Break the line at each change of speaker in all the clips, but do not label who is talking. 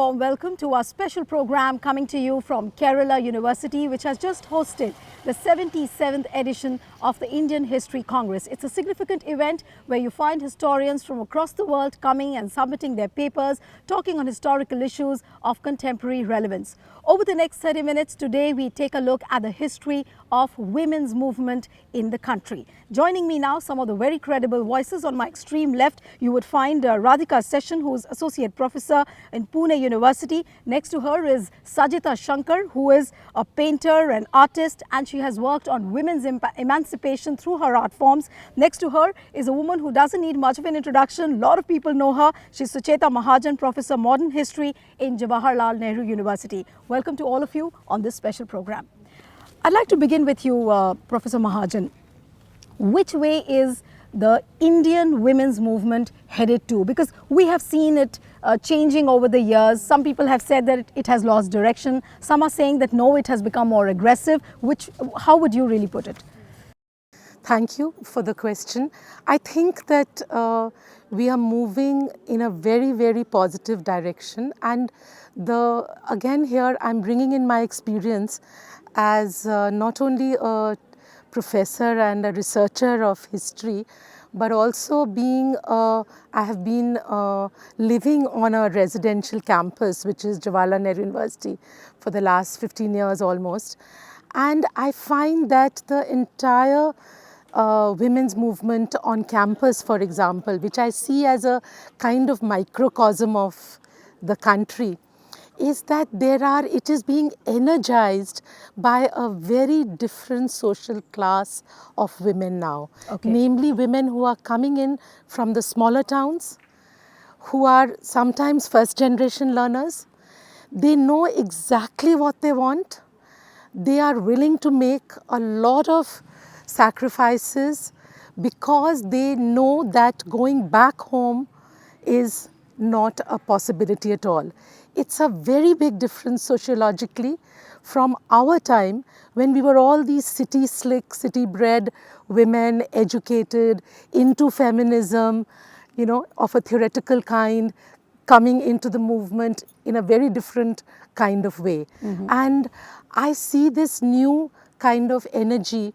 warm welcome to our special program coming to you from Kerala University, which has just hosted the 77th edition of the Indian History Congress. It's a significant event where you find historians from across the world coming and submitting their papers, talking on historical issues of contemporary relevance. Over the next 30 minutes today, we take a look at the history of women's movement in the country. Joining me now, some of the very credible voices. On my extreme left, you would find Radhika Seshan, who is Associate Professor in Pune University. Next to her is Sajitha Shankar, who is a painter and artist, and she has worked on women's emancipation through her art forms. Next to her is a woman who doesn't need much of an introduction. A lot of people know her. She's Sucheta, Mahajan, Professor Modern History in Jawaharlal Nehru University. Welcome to all of you on this special program. I'd like to begin with you, Professor Mahajan. Which way is the Indian women's movement headed to? Because we have seen it changing over the years. Some people have said that it has lost direction. Some are saying that no, it has become more aggressive. How would you really put it?
Thank you for the question. I think that we are moving in a very, very positive direction. And again here, I'm bringing in my experience as not only a professor and a researcher of history, but also I have been living on a residential campus, which is Jawaharlal Nehru University, for the last 15 years almost. And I find that the entire women's movement on campus, for example, which I see as a kind of microcosm of the country, is that it is being energized by a very different social class of women now. Okay. Namely women who are coming in from the smaller towns, who are sometimes first generation learners. They know exactly what they want. They are willing to make a lot of sacrifices because they know that going back home is not a possibility at all. It's a very big difference sociologically from our time when we were all these city slick, city bred women, educated, into feminism, of a theoretical kind, coming into the movement in a very different kind of way. Mm-hmm. And I see this new kind of energy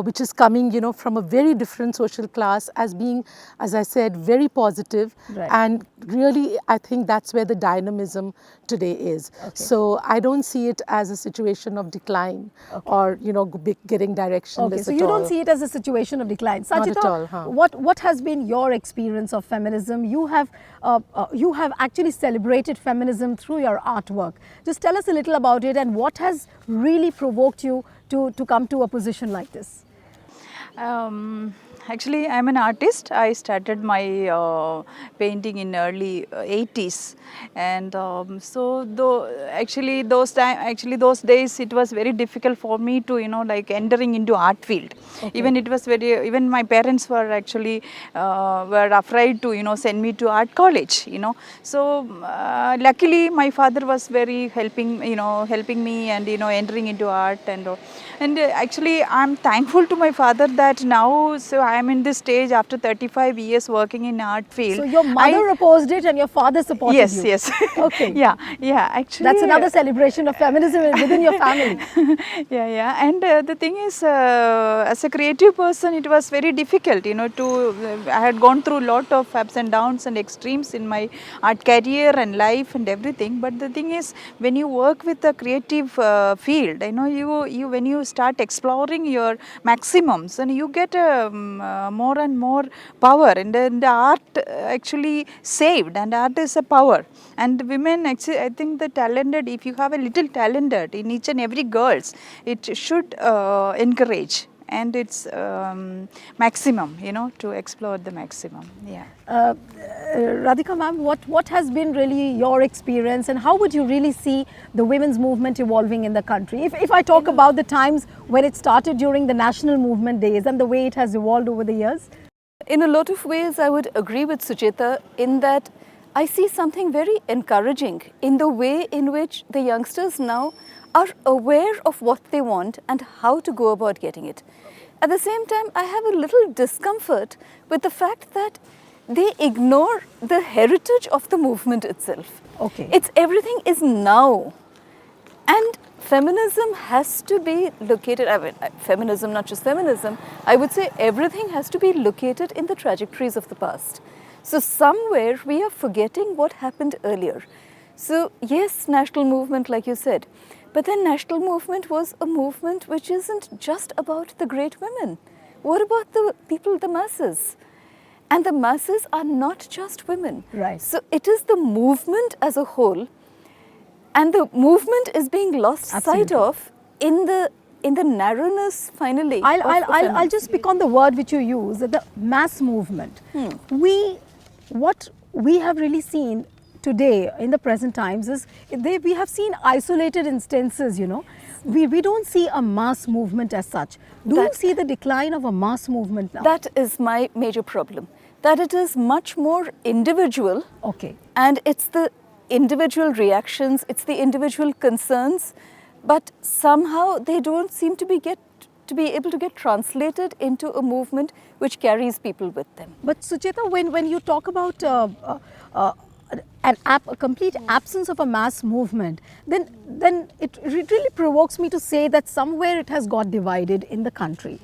which is coming, from a very different social class as being, as I said, very positive. Right. And really, I think that's where the dynamism today is. Okay. So I don't see it as a situation of decline. Okay. Or, getting directionless. Okay,
so you don't see it as a situation of decline. Sajitha,
not at all, huh?
What has been your experience of feminism? You have actually celebrated feminism through your artwork. Just tell us a little about it and what has really provoked you to come to a position like this.
Actually, I'm an artist. I started my painting in early 80s, and so those days it was very difficult for me to entering into art field. Okay. Even my parents were actually were afraid to send me to art college. So luckily my father was very helping me and entering into art and actually I'm thankful to my father that now I am in this stage after 35 years working in art field.
So your mother opposed it and your father supported you?
Yes.
Okay.
Yeah, actually.
That's another celebration of feminism within your family.
Yeah. And the thing is, as a creative person, it was very difficult, I had gone through a lot of ups and downs and extremes in my art career and life and everything. But the thing is, when you work with a creative field, when you start exploring your maximums and you get more and more power, and the art actually saved, and art is a power. And women, actually, I think the talented, if you have a little talented in each and every girls, it should encourage. And it's maximum, to explore the maximum. Yeah.
Radhika ma'am, what has been really your experience and how would you really see the women's movement evolving in the country? If I talk about the times when it started during the national movement days and the way it has evolved over the years?
In a lot of ways, I would agree with Sucheta in that I see something very encouraging in the way in which the youngsters now are aware of what they want and how to go about getting it. At the same time, I have a little discomfort with the fact that they ignore the heritage of the movement itself.
Okay.
It's everything is now. And feminism has to be located, I mean, feminism, not just feminism, I would say everything has to be located in the trajectories of the past. So somewhere we are forgetting what happened earlier. So yes, national movement, like you said, but then national movement was a movement which isn't just about the great women. What about the people, the masses? And the masses are not just women.
Right.
So it is the movement as a whole, and the movement is being lost sight of in the narrowness finally.
I'll just pick on the word which you use, the mass movement. What we have really seen today in the present times is we have seen isolated instances, you know. We don't see a mass movement as such. Do you see the decline of a mass movement now?
That is my major problem. That it is much more individual.
Okay.
And it's the individual reactions, it's the individual concerns, but somehow they don't seem to be able to get translated into a movement which carries people with them.
But Sucheta, when you talk about a complete absence of a mass movement, then it really provokes me to say that somewhere it has got divided in the country.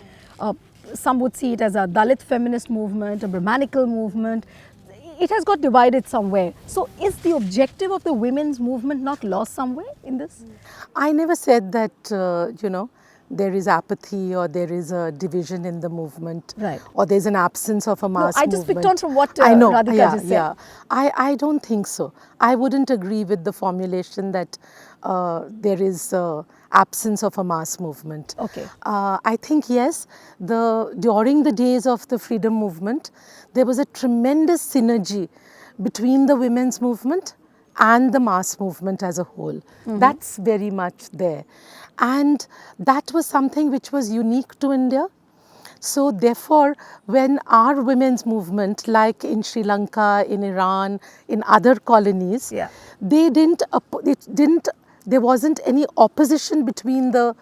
Some would see it as a Dalit feminist movement, a Brahmanical movement. It has got divided somewhere. So is the objective of the women's movement not lost somewhere in this?
I never said that, there is apathy or there is a division in the movement,
Right.
or there's an absence of a mass movement.
I just picked on from what
I know,
Radhika
yeah,
just said.
Yeah. I don't think so. I wouldn't agree with the formulation that there is absence of a mass movement.
Okay.
I think yes, during the days of the freedom movement, there was a tremendous synergy between the women's movement and the mass movement as a whole. That's very much there. And that was something which was unique to India. So therefore, when our women's movement, like in Sri Lanka, in Iran, in other colonies,
Yeah.
there wasn't any opposition between the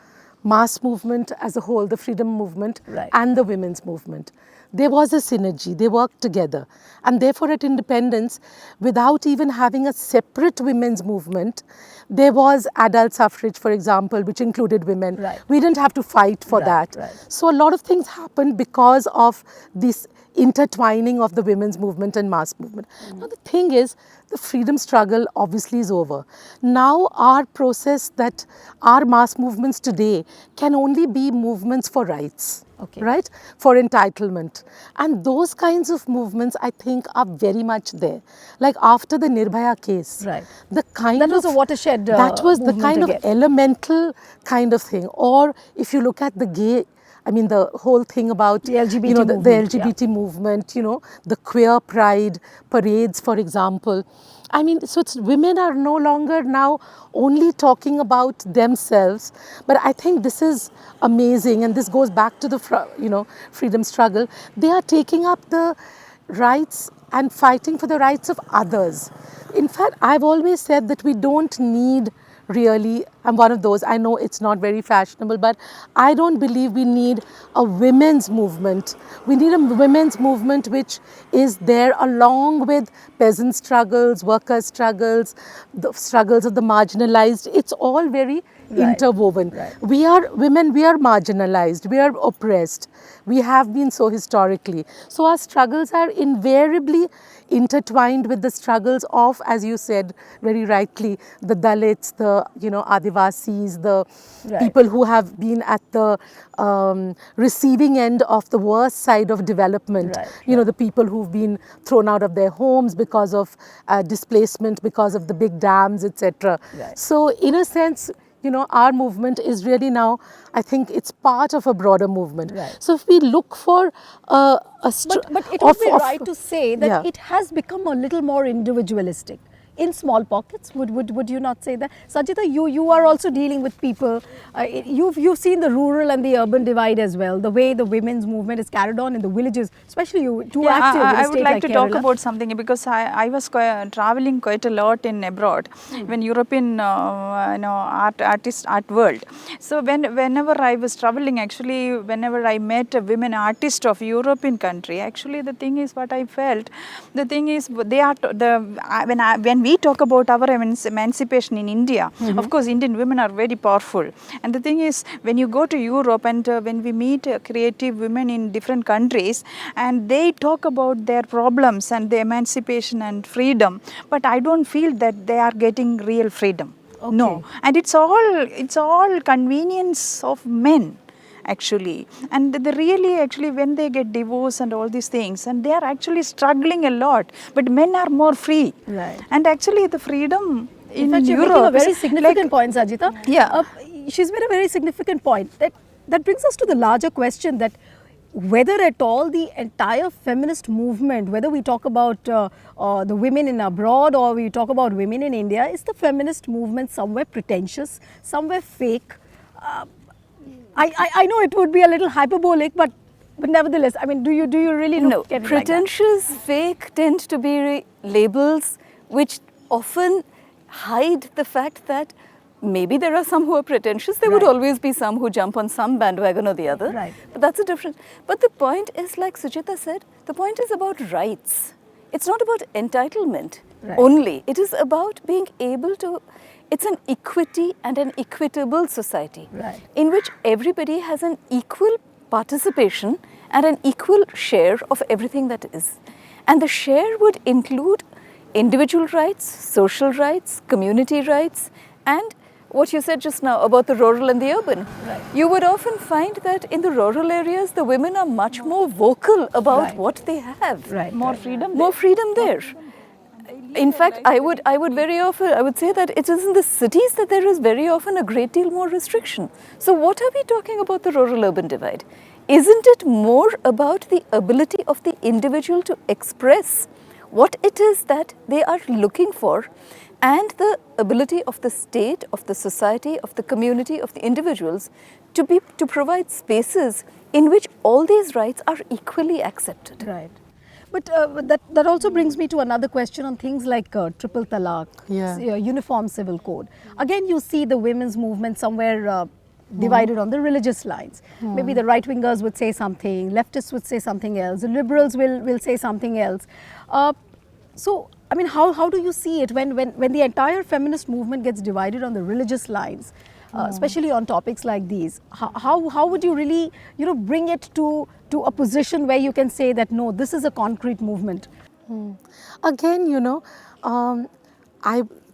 mass movement as a whole, the freedom movement,
Right.
and the women's movement. There was a synergy, they worked together. And therefore at independence, without even having a separate women's movement, there was adult suffrage, for example, which included women.
Right.
We didn't have to fight for
Right,
that.
right.
So a lot of things happened because of this intertwining of the women's movement and mass movement. Now the thing is, the freedom struggle obviously is over. Now our process, that our mass movements today can only be movements for rights.
Okay.
Right? For entitlement. And those kinds of movements, I think, are very much there. Like after the Nirbhaya case.
Right.
The kind
That was a watershed
that was the
movement
kind
again.
of elemental kind of thing. Or if you look at the gay, I mean the whole thing about
The LGBT
the
movement,
LGBT movement, the queer pride parades, for example. I mean, so women are no longer now only talking about themselves, but I think this is amazing, and this goes back to the freedom struggle. They are taking up the rights and fighting for the rights of others. In fact, I've always said that we don't need really, I'm one of those, I know it's not very fashionable, but I don't believe we need a women's movement. We need a women's movement which is there along with peasant struggles, worker struggles, the struggles of the marginalized. It's all very interwoven.
Right.
We are women, we are marginalized, we are oppressed. We have been so historically. So our struggles are invariably intertwined with the struggles of, as you said very rightly, the Dalits, the Adivasis, the people who have been at the receiving end of the worst side of development. The people who've been thrown out of their homes because of displacement, because of the big dams, etc. So in a sense, our movement is really now, I think it's part of a broader movement. So if we look for
But it would be right to say that it has become a little more individualistic. in small pockets. Would you not say that? Sajitha, you are also dealing with people. You've seen the rural and the urban divide as well. The way the women's movement is carried on in the villages, especially you too active in a
I
state
would like to talk
Kerala.
about something because I was traveling quite a lot in abroad when European art world. So whenever I was traveling, actually whenever I met a women artist of European country, actually the thing is what I felt. The thing is they are when we talk about our emancipation in India, of course Indian women are very powerful. And the thing is when you go to Europe and when we meet creative women in different countries and they talk about their problems and the emancipation and freedom, but I don't feel that they are getting real freedom.
Okay.
No, and it's all convenience of men actually, and they really actually when they get divorced and all these things, and they are actually struggling a lot, but men are more free.
Right.
And actually the freedom in
fact, you're
Europe
making a very
is
significant point, Sajitha.
Yeah.
She's made a very significant point. That brings us to the larger question that whether at all the entire feminist movement, whether we talk about the women in abroad or we talk about women in India, is the feminist movement somewhere pretentious, somewhere fake? I know it would be a little hyperbolic, but nevertheless, I mean, do you really look at it
pretentious, fake tend to be labels which often hide the fact that maybe there are some who are pretentious. There would
Right.
always be some who jump on some bandwagon or the other.
Right.
But that's a different. But the point is, like Sucheta said, the point is about rights. It's not about entitlement
Right.
only. It is about being able to. It's an equity and an equitable society
Right.
in which everybody has an equal participation and an equal share of everything that is. And the share would include individual rights, social rights, community rights, and what you said just now about the rural and the urban.
Right.
You would often find that in the rural areas, the women are much more vocal about
Right.
what they have.
Right.
more freedom.
More freedom there. In fact, I would very often, I would say that it is in the cities that there is very often a great deal more restriction. So what are we talking about the rural-urban divide? Isn't it more about the ability of the individual to express what it is that they are looking for and the ability of the state, of the society, of the community, of the individuals to provide spaces in which all these rights are equally accepted?
Right. But that also brings me to another question on things like triple talaq,
Yeah.
uniform civil code. Again, you see the women's movement somewhere divided on the religious lines. Maybe the right wingers would say something, leftists would say something else, the liberals will say something else. So, I mean, how do you see it when the entire feminist movement gets divided on the religious lines? Especially on topics like these, how would you really bring it to a position where you can say that no, this is a concrete movement?
Again,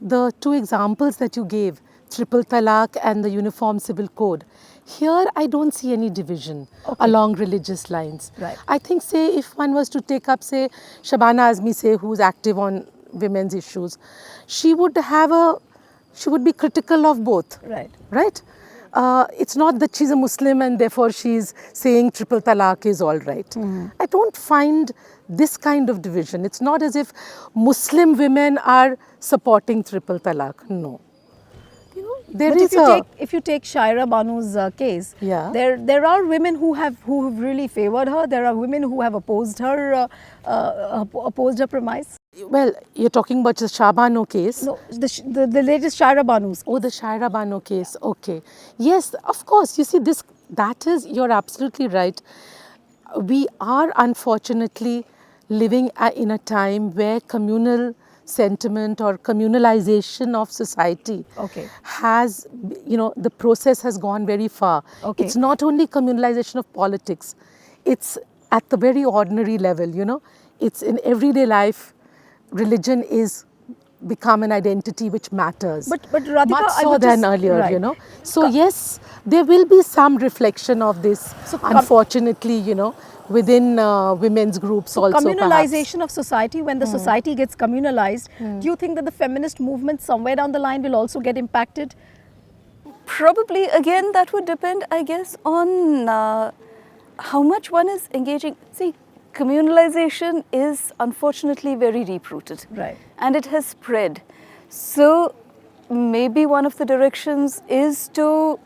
the two examples that you gave, triple talaq and the uniform civil code, here I don't see any division along religious lines.
Right.
I think, say, if one was to take up, say, Shabana Azmi, say, who's active on women's issues, she would be critical of both.
Right.
Right? It's not that she's a Muslim and therefore she's saying triple talaq is all right. I don't find this kind of division. It's not as if Muslim women are supporting triple talaq. No. There
But
is
if you take Shaira Banu's case,
Yeah.
there are women who have really favored her. There are women who have opposed her premise.
well, you're talking about the Shabano case.
No, the latest Shaira Banu's.
Oh, the Shaira Bano case. Okay. Yes, of course. You see, you're absolutely right. We are unfortunately living in a time where communal sentiment or communalization of society has, the process has gone very far.
Okay.
It's not only communalization of politics, it's at the very ordinary level, it's in everyday life. Religion is become an identity which matters.
But Radhika,
much
I
so
would
than
just-
earlier,
right.
So yes, there will be some reflection of this,
So
unfortunately, within women's groups also
communalization of society, when the society gets communalized, do you think that the feminist movement somewhere down the line will also get impacted?
Probably, again, that would depend, I guess, on how much one is engaging. See, communalization is unfortunately very deep-rooted.
Right.
And it has spread. So maybe one of the directions is to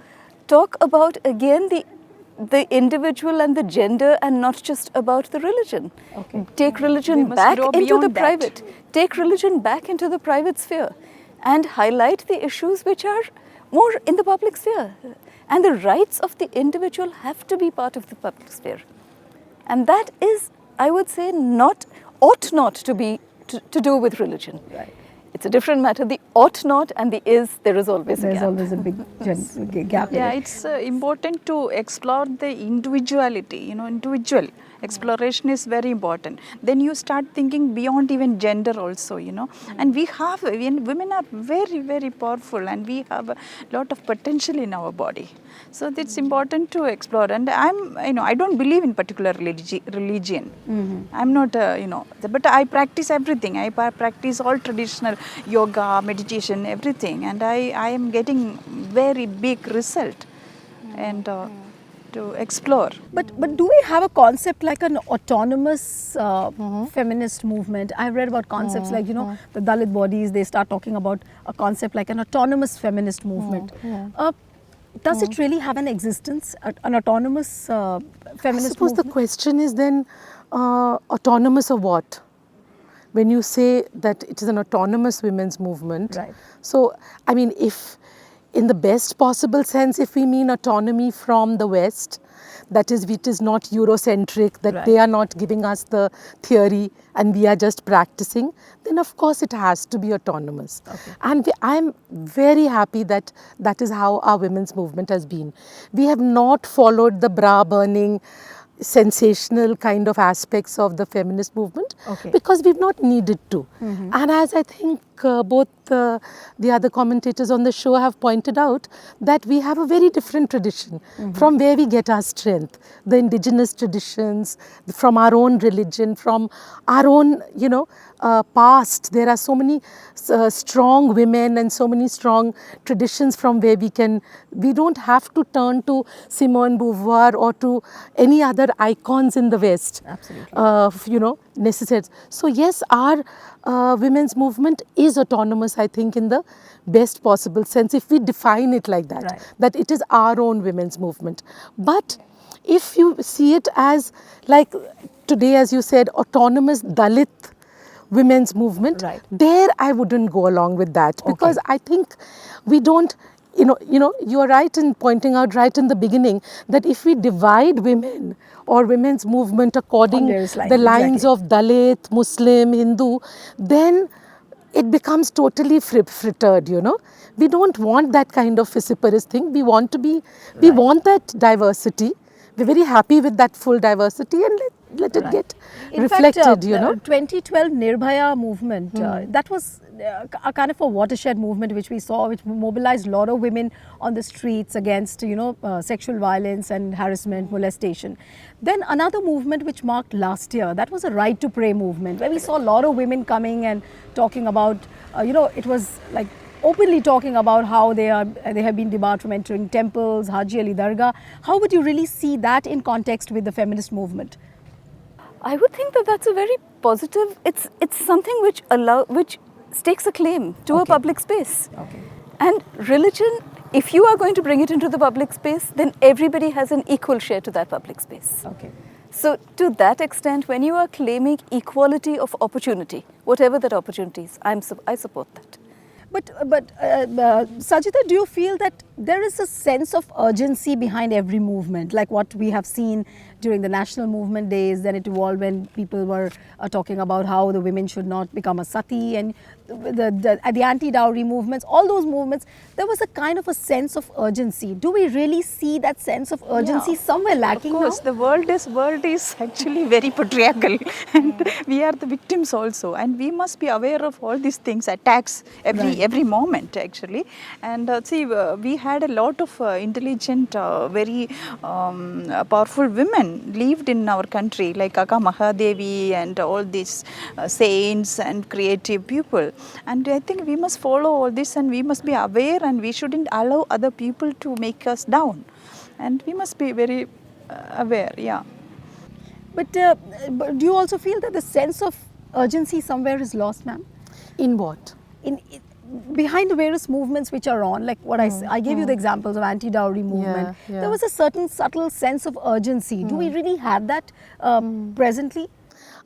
talk about again the individual and the gender and not just about the religion.
Okay.
Take
We
religion
must
back
grow
into the
beyond that.
private. Take religion back into the private sphere and highlight the issues which are more in the public sphere. And the rights of the individual have to be part of the public sphere. And that is, I would say, ought not to be to do with religion.
Right.
It's a different matter. The ought not and the is, there is always a
There's
gap.
always a big gap. in
Yeah,
it.
it's important to explore the individuality, individual exploration is very important. Then you start thinking beyond even gender also, and women are very, very powerful and we have a lot of potential in our body. So it's important to explore. And I don't believe in particular religion. I'm not, but I practice everything. I practice all traditional yoga, meditation, everything. And I am getting very big result and to explore.
But do we have a concept like an autonomous feminist movement? I've read about concepts like, the Dalit bodies, they start talking about a concept like an autonomous feminist movement. Does it really have an existence, an autonomous
I
feminist
suppose
movement?
the question is then autonomous of what? When you say that it is an autonomous women's movement,
Right.
so I mean, if in the best possible sense, if we mean autonomy from the West, that is, it is not Eurocentric, that
Right.
they are not giving us the theory and we are just practicing, then of course it has to be autonomous. And I am very happy that that is how our women's movement has been. We have not followed the bra burning, sensational kind of aspects of the feminist movement because we've not needed to. And as I think both the other commentators on the show have pointed out, that we have a very different tradition from where we get our strength. The indigenous traditions, from our own religion, from our own, past. There are so many strong women and so many strong traditions from where we don't have to turn to Simone Beauvoir or to any other icons in the West.
Absolutely.
Necessary. So yes, our women's movement is autonomous, I think, in the best possible sense, if we define it like that,
Right.
that it is our own women's movement. But if you see it as, like today, as you said, autonomous Dalit women's movement,
Right.
there I wouldn't go along with that, because I think we don't, you are right in pointing out right in the beginning that if we divide women or women's movement according
various lines,
the lines
exactly.
of Dalit, Muslim, Hindu, then it becomes totally frittered, We don't want that kind of vociferous thing. We want we want that diversity. We're very happy with that full diversity, and let it get
In
reflected,
fact, the 2012 Nirbhaya movement, that was a kind of a watershed movement which we saw, which mobilized a lot of women on the streets against, sexual violence and harassment, molestation. Then another movement which marked last year, that was a right to pray movement, where we saw a lot of women coming and talking about, it was like openly talking about how they have been debarred from entering temples, Haji Ali Dargah. How would you really see that in context with the feminist movement?
I would think that that's a very positive. It's something which stakes a claim to a public space. And religion, if you are going to bring it into the public space, then everybody has an equal share to that public space. So to that extent, when you are claiming equality of opportunity, whatever that opportunity is, I support that.
But Sajitha, do you feel that there is a sense of urgency behind every movement, like what we have seen during the national movement days? Then it evolved when people were talking about how the women should not become a sati, and the anti-dowry movements, all those movements, there was a kind of a sense of urgency. Do we really see that sense of urgency somewhere lacking
Of course,
now?
the world is actually very patriarchal, and we are the victims also, and we must be aware of all these things, attacks every moment actually. And we had a lot of intelligent, very powerful women lived in our country, like Akka Mahadevi and all these saints and creative people. And I think we must follow all this, and we must be aware, and we shouldn't allow other people to make us down. And we must be very aware,
But do you also feel that the sense of urgency somewhere is lost, ma'am?
In what?
In behind the various movements which are on, like what I gave you the examples of anti-dowry movement,
Yeah.
there was a certain subtle sense of urgency. Do we really have that presently?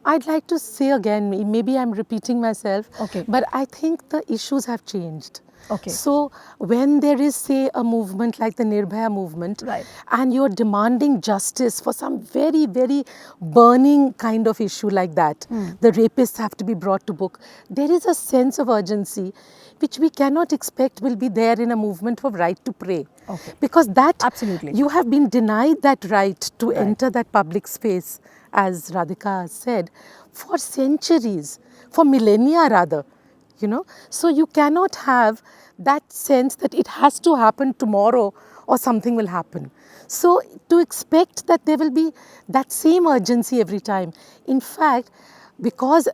I'd like to say again, maybe I'm repeating myself,
Okay.
but I think the issues have changed.
Okay.
So when there is, say, a movement like the Nirbhaya movement,
Right.
and you're demanding justice for some very, very burning kind of issue like that, the rapists have to be brought to book, there is a sense of urgency which we cannot expect will be there in a movement for right to pray.
Okay.
Because that,
Absolutely.
you have been denied that right to enter that public space, as Radhika has said, for centuries, for millennia rather. So you cannot have that sense that it has to happen tomorrow or something will happen. So to expect that there will be that same urgency every time. In fact, because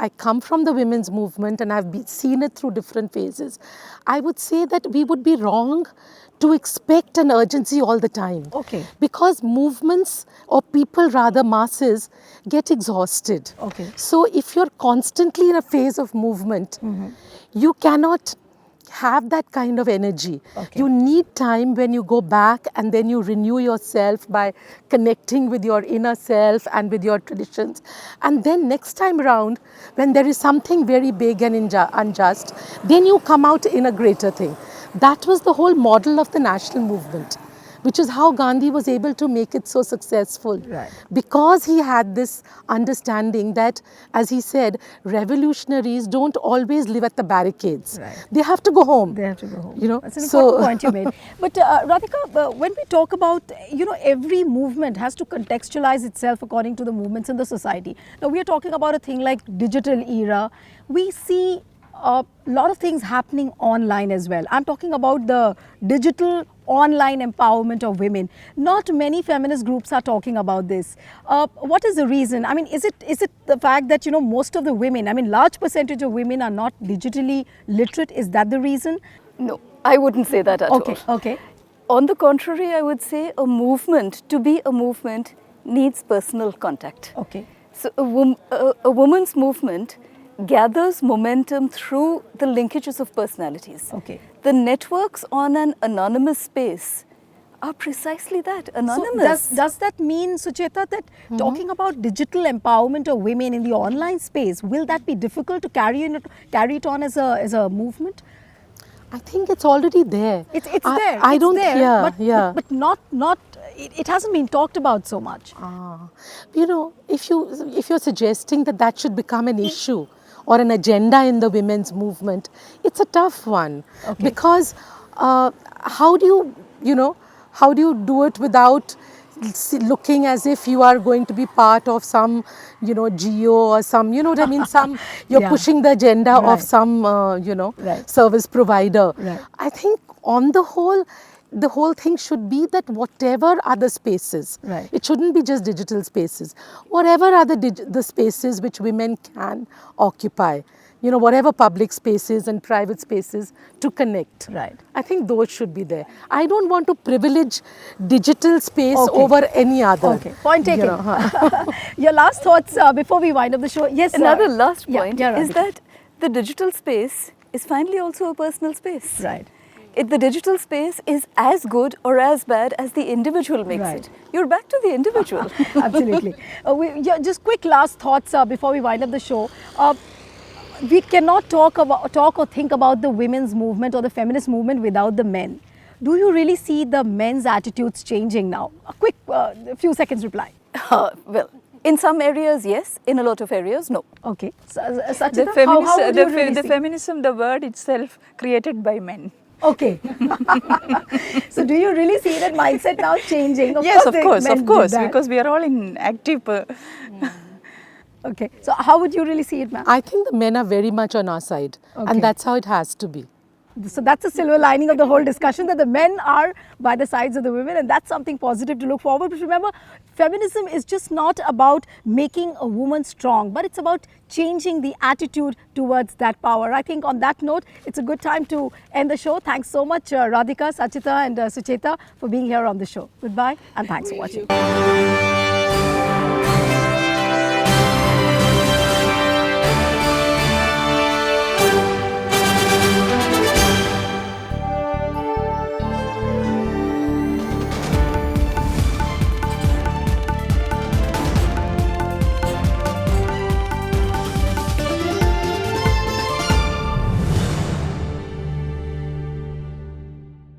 I come from the women's movement and I've seen it through different phases, I would say that we would be wrong to expect an urgency all the time.
Okay.
Because movements, or people rather, masses, get exhausted.
Okay.
So if you're constantly in a phase of movement, you cannot have that kind of energy.
Okay.
You need time when you go back and then you renew yourself by connecting with your inner self and with your traditions. And then next time around, when there is something very big and unjust, then you come out in a greater thing. That was the whole model of the national movement, which is how Gandhi was able to make it so successful.
Right.
Because he had this understanding that, as he said, revolutionaries don't always live at the barricades.
Right.
They have to go home.
They have to go home. That's an
so-
important point you made. But Radhika, when we talk about, every movement has to contextualize itself according to the movements in the society. Now, we are talking about a thing like digital era. We see a lot of things happening online as well. I'm talking about the digital online empowerment of women. Not many feminist groups are talking about this. What is the reason? I mean, is it the fact that, most of the women, large percentage of women are not digitally literate? Is that the reason?
No, I wouldn't say that at all.
Okay.
On the contrary, I would say a movement, to be a movement, needs personal contact.
Okay.
So a woman's movement gathers momentum through the linkages of personalities.
Okay.
The networks on an anonymous space are precisely that, anonymous.
So does that mean, Sucheta, that talking about digital empowerment of women in the online space, will that be difficult to carry it on as a movement?
I think it's already there.
It's there.
I
It's
don't
there,
hear.
but not. It hasn't been talked about so much.
If you're suggesting that should become an issue or an agenda in the women's movement, it's a tough one.
Okay.
Because how do you do it without looking as if you are going to be part of some, geo or some, what I mean, some, you're
Yeah.
pushing the agenda
Right.
of some,
Right.
service provider.
Right.
I think on the whole thing should be that whatever other spaces,
Right.
it shouldn't be just digital spaces, whatever are the spaces which women can occupy, whatever public spaces and private spaces to connect.
Right.
I think those should be there. I don't want to privilege digital space
Okay.
over any other.
Okay. Point taken.
Huh.
Your last thoughts before we wind up the show. Yes.
Another last
yeah,
point
yeah,
is
Radhika.
that the digital space is finally also a personal space.
Right.
The digital space is as good or as bad as the individual makes
Right.
it. You're back to the individual.
Absolutely. Just quick last thoughts before we wind up the show. We cannot talk or think about the women's movement or the feminist movement without the men. Do you really see the men's attitudes changing now? A quick few seconds reply.
Well, in some areas, yes. In a lot of areas, no.
Okay.
The,
Sachitha, how would you really
the
see?
feminism, the word itself created by men.
Okay. So do you really see that mindset now changing?
Yes, of
the
course,
men
of
did
course,
that.
because we are all in active.
Okay. So how would you really see it, ma'am?
I think the men are very much on our side,
Okay.
and that's how it has to be.
So that's the silver lining of the whole discussion, that the men are by the sides of the women, and that's something positive to look forward. But remember, feminism is just not about making a woman strong, but it's about changing the attitude towards that power. I think on that note, it's a good time to end the show. Thanks so much, Radhika, Sajitha and Sucheta for being here on the show. Goodbye and thanks for watching.